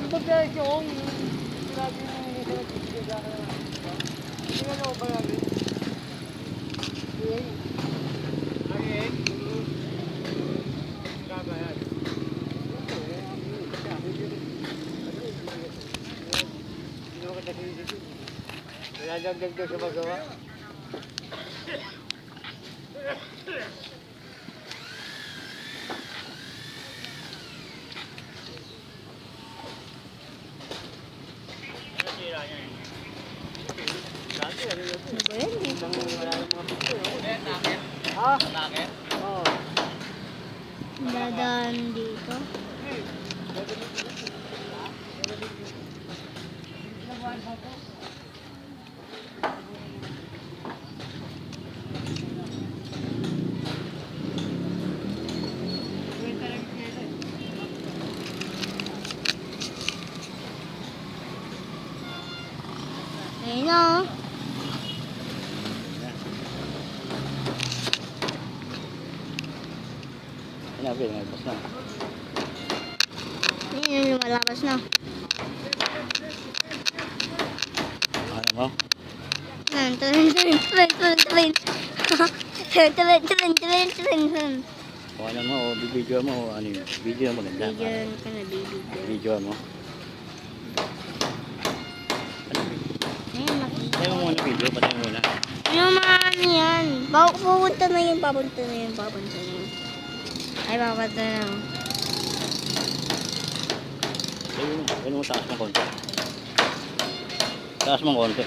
magkaya yung sinabi yung nila hindi nga ako ba namin? Ayun. Kagayan. Sino ka kasi dito? Wala dagdag daw sa magawa. Dadaan dito. Ayun na. Sinabi, nalabas na. Ayun, lumalabas na. Ano mo? O ano mo, o bibidyo mo, o ano yun? Video mo maganda. Bigyan ka na, baby. Video mo. Ayun, makita. Patay mo muna video, patay mo muna. Ano man yan? Pupunta na yun, papunta na yun, papunta na yun. Ay, papunta na yun. Ayun mo, taas mo konti. Taas mo konti.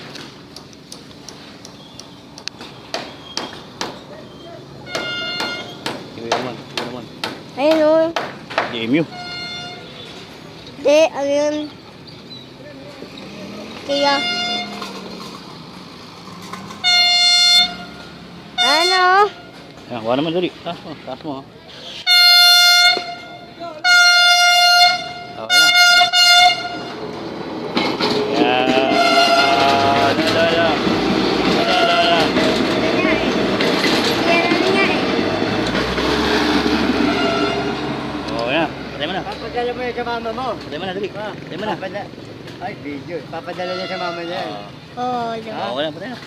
Yun naman. Ayun o. DMU. Hindi, ayun. Kaya. Ano? Ayan, kuha naman dali. Taas mo, taas mo. Oh, ayan. Ayan. Ada. Oh, ayan. Patay mo na. Papadala mo yan sa mama mo. Patay mo na, dali. Patay mo na. Ay, video. Papadala niya sa mama niya. Oo, diba? Ah, wala, patay na.